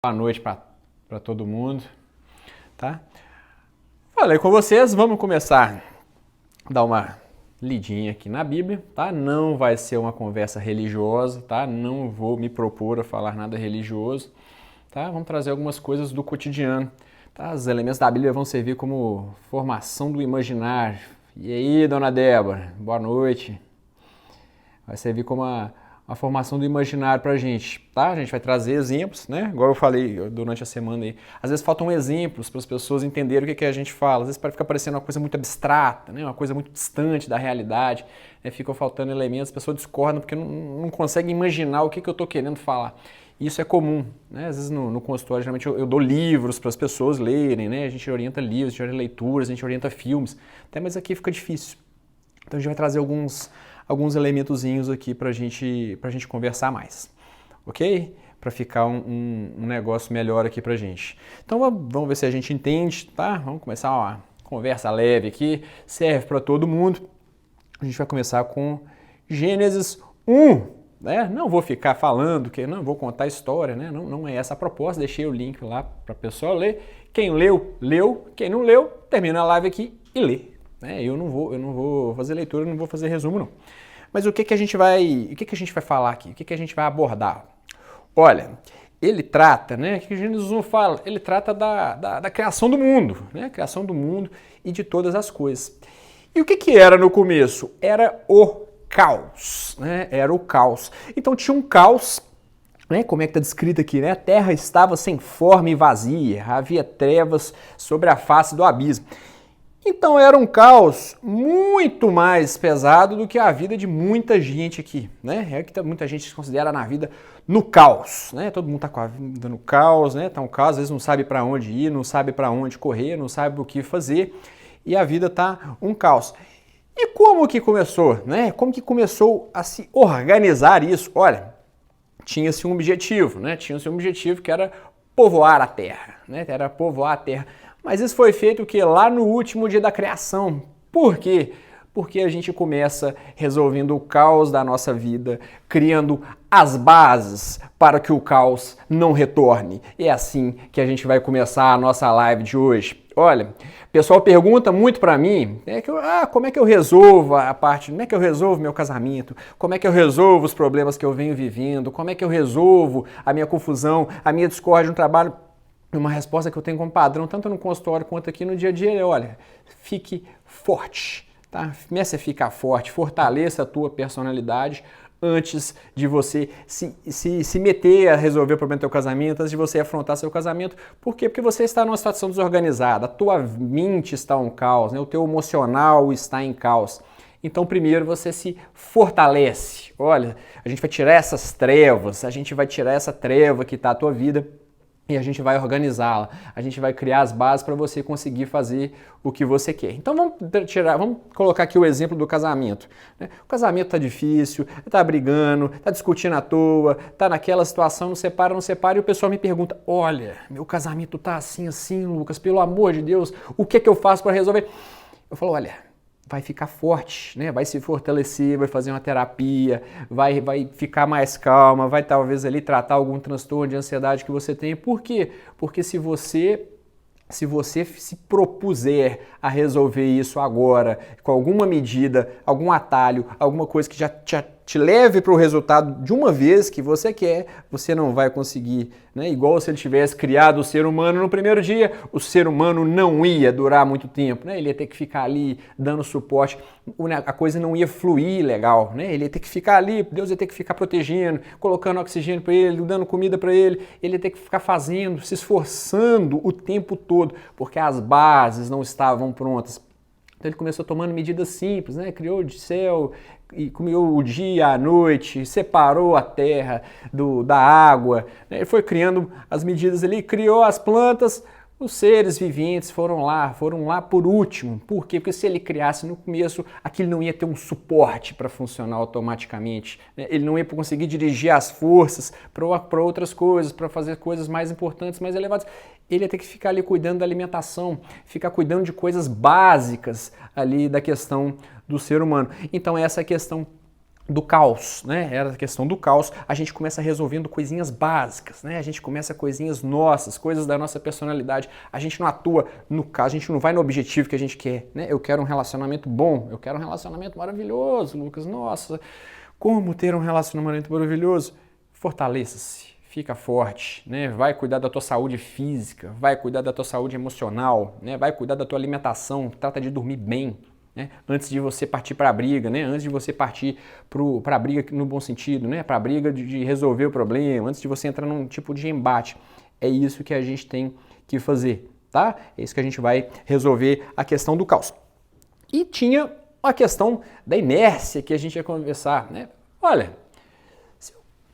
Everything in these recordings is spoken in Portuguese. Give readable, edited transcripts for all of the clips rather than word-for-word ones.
Boa noite para todo mundo, tá? Falei com vocês, vamos começar a dar uma lidinha aqui na Bíblia, tá? Não vai ser uma conversa religiosa, tá? Não vou me propor a falar nada religioso, tá? Vamos trazer algumas coisas do cotidiano, tá? Os elementos da Bíblia vão servir como formação do imaginário. E aí, dona Débora, boa noite. Vai servir como uma formação do imaginário pra gente, tá? A gente vai trazer exemplos, né? Igual eu falei durante a semana aí. Às vezes faltam exemplos para as pessoas entenderem o que a gente fala. Às vezes fica parecendo uma coisa muito abstrata, né? Uma coisa muito distante da realidade. Né? Ficam faltando elementos, as pessoas discordam porque não conseguem imaginar o que eu estou querendo falar. Isso é comum, né? Às vezes no consultório, geralmente eu dou livros para as pessoas lerem, né? A gente orienta livros, a gente orienta leituras, a gente orienta filmes. Até mas aqui fica difícil. Então a gente vai trazer alguns elementozinhos aqui pra gente conversar mais, ok? Para ficar um negócio melhor aqui pra gente. Então vamos ver se a gente entende, tá? Vamos começar uma conversa leve aqui, serve para todo mundo. A gente vai começar com Gênesis 1, né? Não vou ficar falando, que não vou contar a história, né? Não é essa a proposta, deixei o link lá para a pessoa ler. Quem leu, leu. Quem não leu, termina a live aqui e lê. Eu não vou fazer leitura, não vou fazer resumo não. Mas o que a gente vai falar aqui? O que a gente vai abordar? Olha, ele trata, né? O que Gênesis 1 fala? Ele trata da criação do mundo, né? Criação do mundo e de todas as coisas. E o que era no começo? Era o caos, né? Era o caos. Então tinha um caos, né? Como é que está descrito aqui, né? A terra estava sem forma e vazia, havia trevas sobre a face do abismo. Então era um caos muito mais pesado do que a vida de muita gente aqui, né? É que muita gente se considera na vida no caos, né? Todo mundo tá com a vida no caos, né? Tá um caos, às vezes não sabe para onde ir, não sabe para onde correr, não sabe o que fazer e a vida tá um caos. E como que começou, né? Como que começou a se organizar isso? Olha, tinha-se um objetivo, né? Tinha-se um objetivo que era povoar a terra, né? Era povoar a terra. Mas isso foi feito que lá no último dia da criação. Por quê? Porque a gente começa resolvendo o caos da nossa vida, criando as bases para que o caos não retorne. É assim que a gente vai começar a nossa live de hoje. Olha, o pessoal pergunta muito para mim, como é que eu resolvo a parte, como é que eu resolvo meu casamento, como é que eu resolvo os problemas que eu venho vivendo, como é que eu resolvo a minha confusão, a minha discórdia no trabalho. Uma resposta que eu tenho como padrão, tanto no consultório quanto aqui no dia a dia, é, olha, fique forte, tá? Comece a ficar forte, fortaleça a tua personalidade antes de você se meter a resolver o problema do teu casamento, antes de você afrontar seu casamento. Por quê? Porque você está numa situação desorganizada, a tua mente está um caos, né? O teu emocional está em caos. Então, primeiro você se fortalece. Olha, a gente vai tirar essas trevas, a gente vai tirar essa treva que está a tua vida, e a gente vai organizá-la, a gente vai criar as bases para você conseguir fazer o que você quer. Então vamos colocar aqui o exemplo do casamento. Né? O casamento está difícil, está brigando, está discutindo à toa, está naquela situação, não separa, e o pessoal me pergunta, olha, meu casamento está assim, Lucas, pelo amor de Deus, o que é que eu faço para resolver? Eu falo, olha, vai ficar forte, né? Vai se fortalecer, vai fazer uma terapia, vai ficar mais calma, vai talvez ali tratar algum transtorno de ansiedade que você tem. Por quê? Porque se você se propuser a resolver isso agora, com alguma medida, algum atalho, alguma coisa que já te leve para o resultado de uma vez que você quer, você não vai conseguir, né? Igual se ele tivesse criado o ser humano no primeiro dia, o ser humano não ia durar muito tempo, né? Ele ia ter que ficar ali dando suporte, a coisa não ia fluir legal, né? Ele ia ter que ficar ali, Deus ia ter que ficar protegendo, colocando oxigênio para ele, dando comida para ele ia ter que ficar fazendo, se esforçando o tempo todo, porque as bases não estavam prontas. Então ele começou tomando medidas simples, né? Criou o céu, e criou o dia, a noite, separou a terra da água, né? Ele foi criando as medidas ali, criou as plantas, os seres viventes foram lá por último. Por quê? Porque se ele criasse no começo, aquilo não ia ter um suporte para funcionar automaticamente, né? Ele não ia conseguir dirigir as forças para outras coisas, para fazer coisas mais importantes, mais elevadas. Ele ia ter que ficar ali cuidando da alimentação, ficar cuidando de coisas básicas ali da questão do ser humano. Então essa é a questão do caos, né? Era a questão do caos. A gente começa resolvendo coisinhas básicas, né? A gente começa coisinhas nossas, coisas da nossa personalidade. A gente não atua no caos, a gente não vai no objetivo que a gente quer, né? Eu quero um relacionamento bom, eu quero um relacionamento maravilhoso, Lucas. Nossa, como ter um relacionamento maravilhoso? Fortaleça-se, fica forte, né? Vai cuidar da tua saúde física, vai cuidar da tua saúde emocional, né? Vai cuidar da tua alimentação, trata de dormir bem, né? Antes de você partir para a briga, né? Antes de você partir para a briga no bom sentido, né? Para a briga de resolver o problema, antes de você entrar num tipo de embate. É isso que a gente tem que fazer, tá? É isso que a gente vai resolver a questão do caos. E tinha a questão da inércia que a gente ia conversar, né? Olha,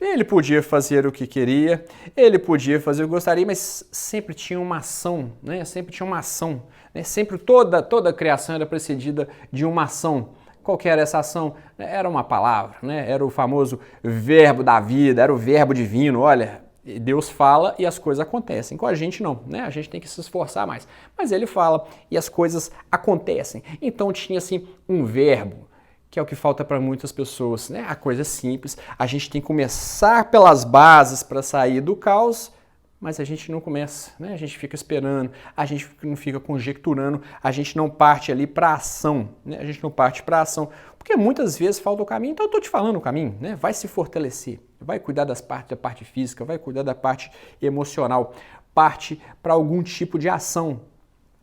ele podia fazer o que queria, ele podia fazer o que gostaria, mas sempre tinha uma ação, né? Sempre tinha uma ação, né? Sempre toda a criação era precedida de uma ação. Qual que era essa ação? Era uma palavra, né? Era o famoso verbo da vida, era o verbo divino. Olha, Deus fala e as coisas acontecem. Com a gente não, né? A gente tem que se esforçar mais. Mas ele fala e as coisas acontecem. Então tinha assim um verbo, que é o que falta para muitas pessoas, né? A coisa é simples, a gente tem que começar pelas bases para sair do caos, mas a gente não começa, né? A gente fica esperando, a gente não fica conjecturando, a gente não parte ali para ação, né? A gente não parte para ação, porque muitas vezes falta o caminho, então eu estou te falando o caminho, né? Vai se fortalecer, vai cuidar da parte física, vai cuidar da parte emocional, parte para algum tipo de ação,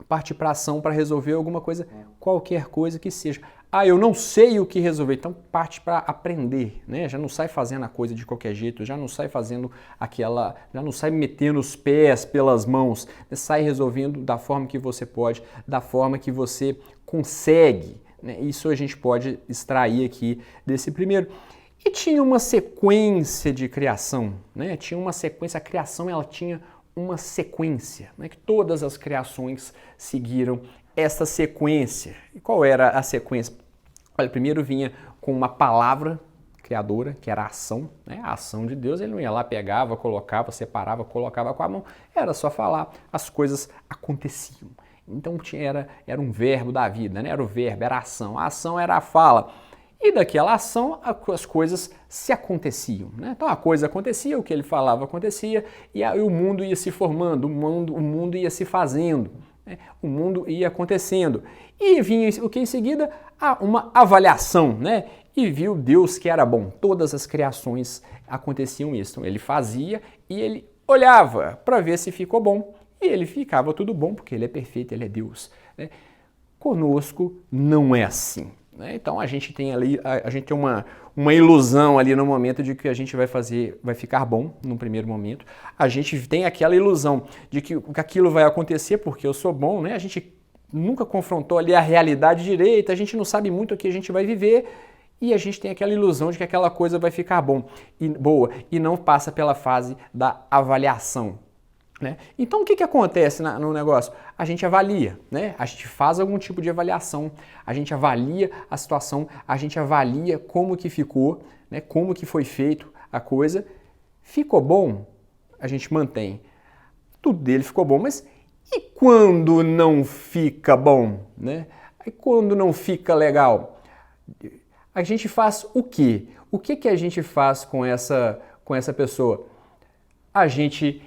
parte para ação para resolver alguma coisa, qualquer coisa que seja. Ah, eu não sei o que resolver, então parte para aprender, né? Já não sai fazendo a coisa de qualquer jeito, já não sai fazendo aquela, já não sai metendo os pés pelas mãos, né? Sai resolvendo da forma que você pode, da forma que você consegue, né? Isso a gente pode extrair aqui desse primeiro. E tinha uma sequência de criação, né? Tinha uma sequência, a criação ela tinha uma sequência, né? Que todas as criações seguiram essa sequência. E qual era a sequência? Olha, primeiro vinha com uma palavra criadora, que era a ação, né? A ação de Deus, ele não ia lá, pegava, colocava, separava, colocava com a mão, era só falar, as coisas aconteciam. Então era um verbo da vida, né? Era o verbo, era a ação era a fala. E daquela ação as coisas se aconteciam, né? Então a coisa acontecia, o que ele falava acontecia, e o mundo ia se formando, o mundo ia se fazendo, né? O mundo ia acontecendo. E vinha o que em seguida? Uma avaliação, né? E viu Deus que era bom. Todas as criações aconteciam isso. Então ele fazia e ele olhava para ver se ficou bom. E ele ficava tudo bom, porque ele é perfeito, ele é Deus, né? Conosco não é assim, né? Então a gente tem ali, a gente tem uma ilusão ali no momento de que a gente vai ficar bom no primeiro momento. A gente tem aquela ilusão de que aquilo vai acontecer porque eu sou bom, né? A gente nunca confrontou ali a realidade direita, a gente não sabe muito o que a gente vai viver e a gente tem aquela ilusão de que aquela coisa vai ficar boa e não passa pela fase da avaliação, né? Então o que acontece no negócio? A gente avalia, né? A gente faz algum tipo de avaliação, a gente avalia a situação, a gente avalia como que ficou, né? Como que foi feito a coisa. Ficou bom? A gente mantém. Tudo dele ficou bom, mas e quando não fica bom, né? E quando não fica legal? A gente faz o quê? O que a gente faz com essa pessoa? A gente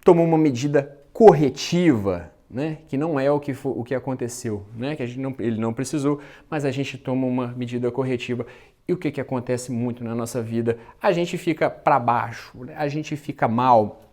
toma uma medida corretiva, né? Que não é o que aconteceu, né? Que ele não precisou, mas a gente toma uma medida corretiva. E o que acontece muito na nossa vida? A gente fica para baixo, né? A gente fica mal,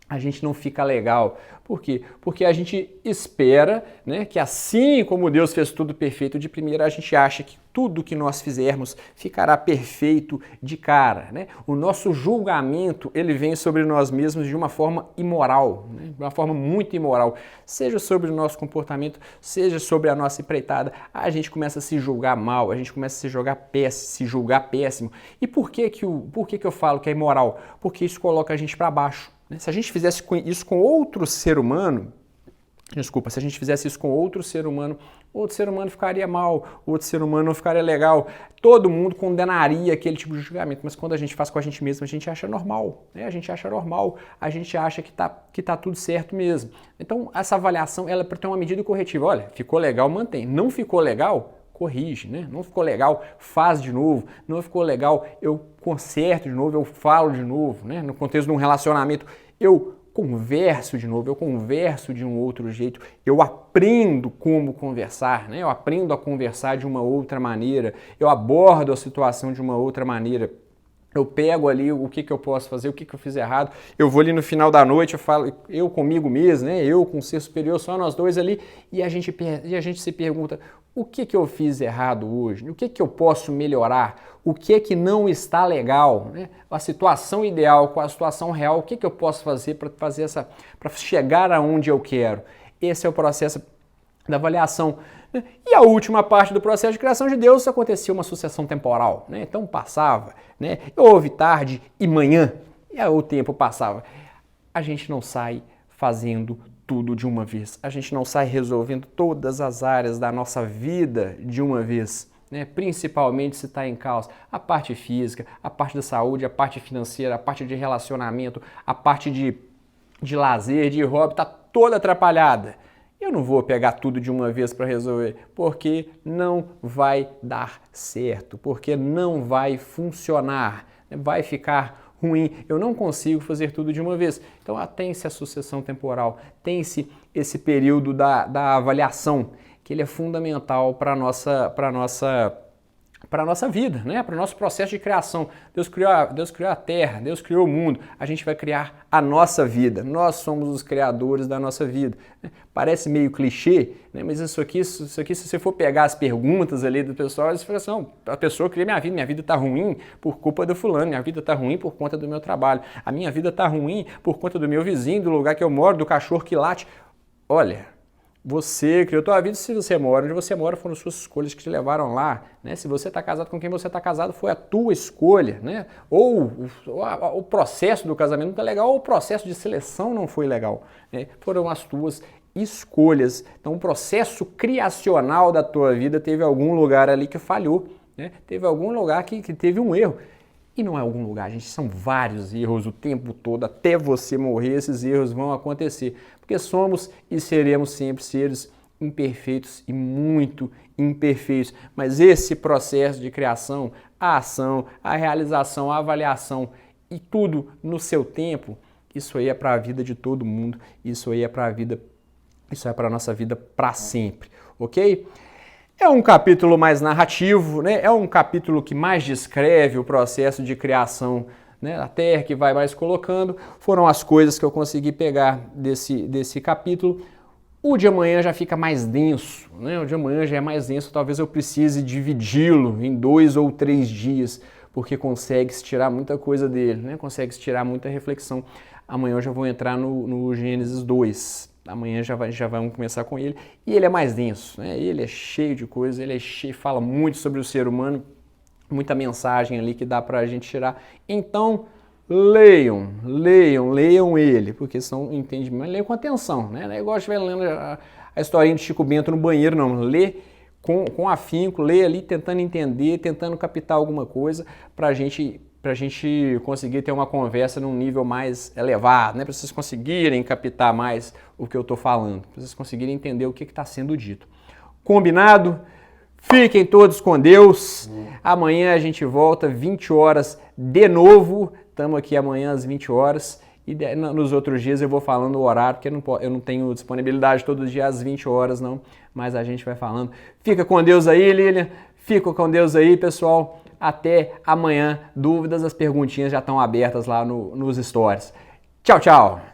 a gente não fica legal. Por quê? Porque a gente espera, né, que assim como Deus fez tudo perfeito de primeira, a gente acha que tudo que nós fizermos ficará perfeito de cara, né? O nosso julgamento, ele vem sobre nós mesmos de uma forma imoral, né? De uma forma muito imoral. Seja sobre o nosso comportamento, seja sobre a nossa empreitada, a gente começa a se julgar mal, a gente começa a se julgar péssimo. E por que eu falo que é imoral? Porque isso coloca a gente para baixo. Se a gente fizesse isso com outro ser humano, se a gente fizesse isso com outro ser humano ficaria mal, outro ser humano não ficaria legal, todo mundo condenaria aquele tipo de julgamento, mas quando a gente faz com a gente mesmo, a gente acha normal, né? A gente acha normal, a gente acha que tá tudo certo mesmo. Então, essa avaliação, ela é para ter uma medida corretiva. Olha, ficou legal, mantém. Não ficou legal, corrige, né? Não ficou legal, faz de novo. Não ficou legal, eu conserto de novo, eu falo de novo, né? No contexto de um relacionamento, eu converso de novo, eu converso de um outro jeito, eu aprendo como conversar, né? Eu aprendo a conversar de uma outra maneira, eu abordo a situação de uma outra maneira. Eu pego ali o que eu posso fazer, o que eu fiz errado, eu vou ali no final da noite, eu falo, eu comigo mesmo, né? Eu com o ser superior, só nós dois ali, e a gente se pergunta, o que eu fiz errado hoje? O que eu posso melhorar? O que não está legal? Né? A situação ideal com a situação real, o que eu posso fazer para chegar aonde eu quero? Esse é o processo da avaliação. E a última parte do processo de criação de Deus acontecia uma sucessão temporal, né? Então passava, né? Houve tarde e manhã, e o tempo passava. A gente não sai fazendo tudo de uma vez, a gente não sai resolvendo todas as áreas da nossa vida de uma vez, né? Principalmente se está em causa a parte física, a parte da saúde, a parte financeira, a parte de relacionamento, a parte de lazer, de hobby, está toda atrapalhada. Eu não vou pegar tudo de uma vez para resolver, porque não vai dar certo, porque não vai funcionar, vai ficar ruim. Eu não consigo fazer tudo de uma vez. Então, tem-se a sucessão temporal, tem-se esse período da avaliação, que ele é fundamental para a nossa vida, né? Para o nosso processo de criação. Deus criou a terra, Deus criou o mundo, a gente vai criar a nossa vida, nós somos os criadores da nossa vida. Parece meio clichê, né? Mas isso aqui, se você for pegar as perguntas ali do pessoal, eles falam assim, não, a pessoa cria minha vida está ruim por culpa do fulano, minha vida está ruim por conta do meu trabalho, a minha vida está ruim por conta do meu vizinho, do lugar que eu moro, do cachorro que late. Olha, você criou a tua vida, se você mora onde você mora, foram suas escolhas que te levaram lá, né? Se você está casado com quem você está casado, foi a tua escolha, né? Ou o processo do casamento não está legal, ou o processo de seleção não foi legal, né? Foram as tuas escolhas. Então, o processo criacional da tua vida teve algum lugar ali que falhou, né? Teve algum lugar que teve um erro. E não é algum lugar, gente, são vários erros o tempo todo, até você morrer, esses erros vão acontecer. Porque somos e seremos sempre seres imperfeitos e muito imperfeitos. Mas esse processo de criação, a ação, a realização, a avaliação e tudo no seu tempo, isso aí é para a vida de todo mundo, isso aí é para a vida, isso é para a nossa vida para sempre, ok? É um capítulo mais narrativo, né? É um capítulo que mais descreve o processo de criação, né, da Terra, que vai mais colocando. Foram as coisas que eu consegui pegar desse capítulo. O de amanhã já fica mais denso, né? O de amanhã já é mais denso, talvez eu precise dividi-lo em 2 ou 3 dias, porque consegue-se tirar muita coisa dele, né? Consegue-se tirar muita reflexão. Amanhã eu já vou entrar no Gênesis 2. Amanhã já vamos começar com ele. E ele é mais denso, né? Ele é cheio de coisas, fala muito sobre o ser humano, muita mensagem ali que dá pra gente tirar. Então, leiam ele, porque são entendimentos, mas leiam com atenção, né? Não é igual a gente vai lendo a historinha de Chico Bento no banheiro, não. Lê com afinco, lê ali tentando entender, tentando captar alguma coisa pra gente conseguir ter uma conversa num nível mais elevado, né? Para vocês conseguirem captar mais o que eu estou falando, para vocês conseguirem entender o que está sendo dito. Combinado? Fiquem todos com Deus. Amanhã a gente volta 20 horas de novo. Estamos aqui amanhã às 20 horas. E nos outros dias eu vou falando o horário, porque eu não tenho disponibilidade todos os dias às 20 horas, não. Mas a gente vai falando. Fica com Deus aí, Lilian. Fica com Deus aí, pessoal. Até amanhã. Dúvidas, as perguntinhas já estão abertas lá nos stories. Tchau, tchau!